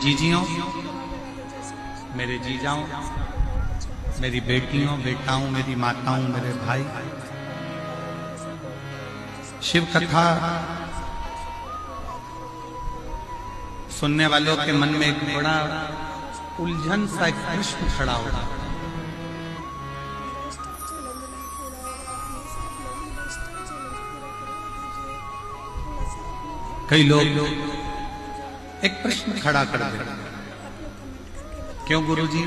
जीजियों, मेरे जीजाओं, मेरी बेटियों, बेटाओं, मेरी माताओं, मेरे भाई, शिव कथा सुनने वालों के मन में एक बड़ा उलझन सा एक प्रश्न खड़ा होगा। कई लोग एक प्रश्न खड़ा कर देते, क्यों गुरुजी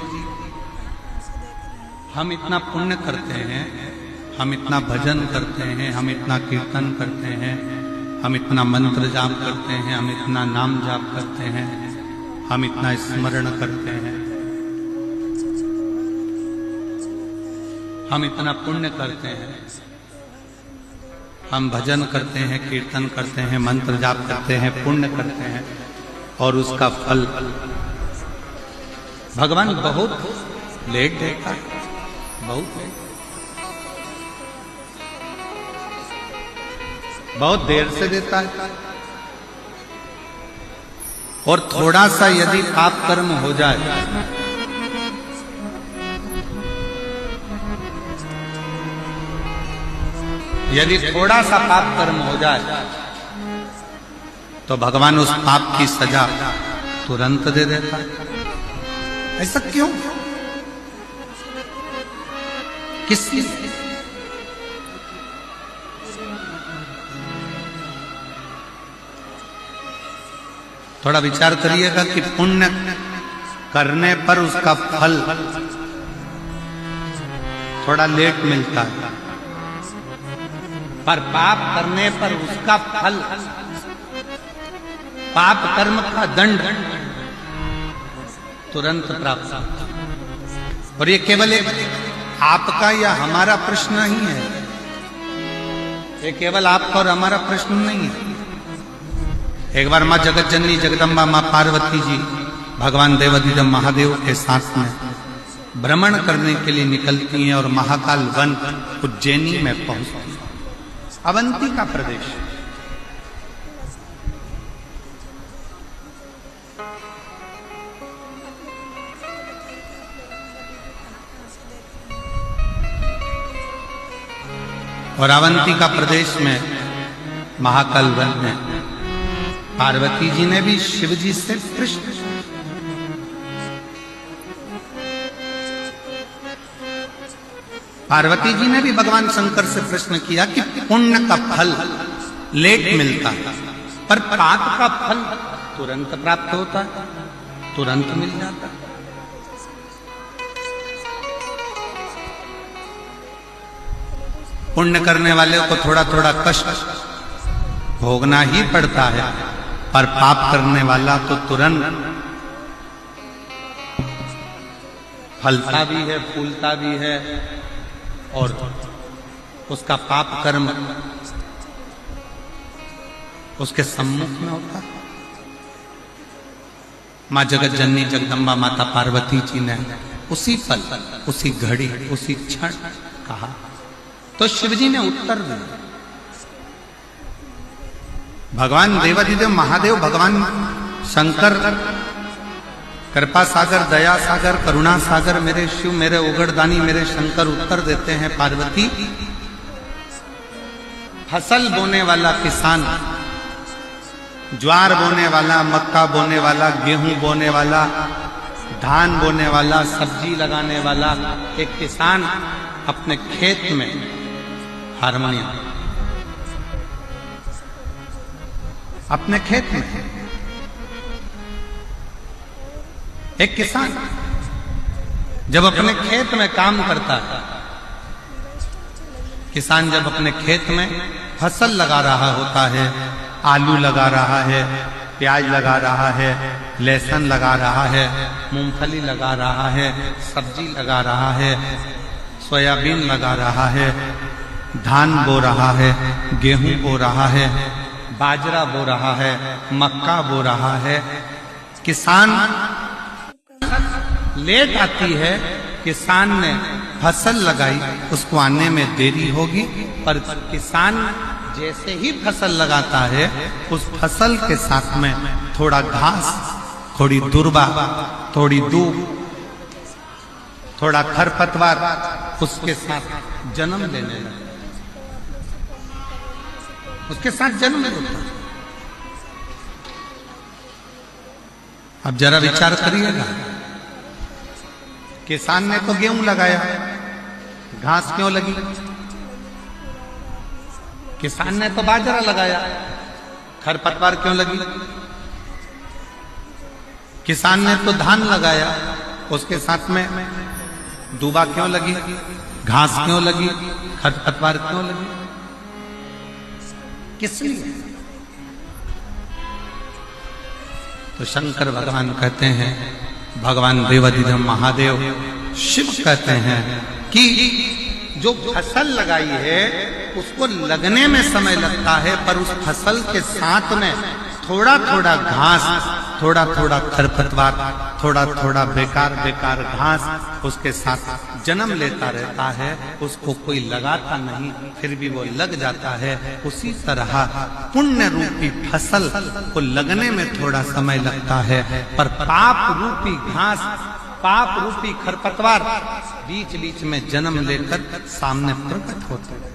हम इतना पुण्य करते हैं, हम इतना भजन करते हैं, हम इतना कीर्तन करते हैं, हम इतना मंत्र जाप करते हैं, हम इतना नाम जाप करते हैं, हम इतना स्मरण करते हैं, हम इतना पुण्य करते हैं, हम भजन करते हैं, कीर्तन करते हैं, मंत्र जाप करते हैं, पुण्य करते हैं, और उसका फल भगवान बहुत लेट देता है, बहुत देर से देता है। और थोड़ा सा यदि पाप कर्म हो जाए यदि थोड़ा सा पाप कर्म हो जाए तो भगवान उस पाप की सजा तुरंत दे देता है। ऐसा क्यों? किस लिए? थोड़ा विचार करिएगा कि पुण्य करने पर उसका फल थोड़ा लेट मिलता है, पर पाप करने पर उसका फल, पाप कर्म का दंड तुरंत प्राप्त होता है। और ये केवल एक आपका या हमारा प्रश्न नहीं है, ये केवल आपका और हमारा प्रश्न नहीं है। एक बार माँ जगत जननी जगदम्बा माँ पार्वती जी भगवान देवाधिदेव महादेव के साथ में भ्रमण करने के लिए निकलती हैं और महाकाल वन उज्जैनी में पहुंचती हैं, अवंती का प्रदेश। और अवंती का प्रदेश में महाकाल वन में पार्वती जी ने भी शिव जी से प्रश्न, पार्वती जी ने भी भगवान शंकर से प्रश्न किया कि पुण्य का फल लेट मिलता है, पर पाप का फल तुरंत प्राप्त होता है, तुरंत मिल जाता है। पुण्य करने वाले को थोड़ा थोड़ा कष्ट भोगना ही पड़ता है, पर पाप करने वाला तो तुरंत फलता भी है, फूलता भी है, और उसका पाप कर्म उसके सम्मुख में होता है। माँ जगत जननी जगदम्बा माता पार्वती जी ने उसी पल, उसी घड़ी, उसी क्षण कहा, तो शिव जी ने उत्तर दिया। भगवान देवाधिदेव महादेव, भगवान शंकर कृपा सागर, दया सागर, करुणा सागर, मेरे शिव, मेरे उगड़दानी, मेरे शंकर उत्तर देते हैं, पार्वती फसल बोने वाला किसान, ज्वार बोने वाला, मक्का बोने वाला, गेहूं बोने वाला, धान बोने वाला, सब्जी लगाने वाला एक किसान अपने खेत में हारमोनियम, अपने खेत में एक किसान जब अपने खेत में काम करता है, किसान जब अपने खेत में फसल लगा रहा होता है, आलू लगा रहा है, प्याज लगा रहा है, लहसुन लगा रहा है, मूंगफली लगा रहा है, सब्जी लगा रहा है, सोयाबीन लगा रहा है, धान बो रहा है, गेहूं बो रहा है, बाजरा बो रहा है, मक्का बो रहा है, किसान लेट आती है, किसान ने फसल लगाई, उसको आने में देरी होगी, पर किसान जैसे ही फसल लगाता है, उस फसल के साथ में थोड़ा घास थोड़ी दुर्वा, थोड़ी दूब, थोड़ा खरपतवार उसके साथ जन्म लेने लगा, उसके साथ जन्म लेता। अब जरा विचार करिएगा, किसान ने तो गेहूं लगाया, घास क्यों लगी? किसान ने तो बाजरा लगाया, खरपतवार क्यों लगी? किसान ने तो धान लगाया, उसके साथ में दूबा क्यों लगी? घास क्यों लगी? खरपतवार क्यों लगी? किस लिए? तो शंकर भगवान कहते हैं, भगवान देवाधिदेव महादेव शिव कहते हैं कि जो फसल लगाई है उसको लगने में समय लगता है, पर उस फसल के साथ में थोड़ा थोड़ा घास, थोड़ा थोड़ा खरपतवार, थोड़ा थोड़ा बेकार बेकार घास उसके साथ जन्म लेता रहता है। उसको कोई लगाता नहीं, फिर भी वो लग जाता है। उसी तरह पुण्य रूपी फसल को लगने में थोड़ा समय लगता है, पर पाप रूपी घास, पाप रूपी खरपतवार बीच बीच में जन्म लेकर सामने प्रकट होते हैं।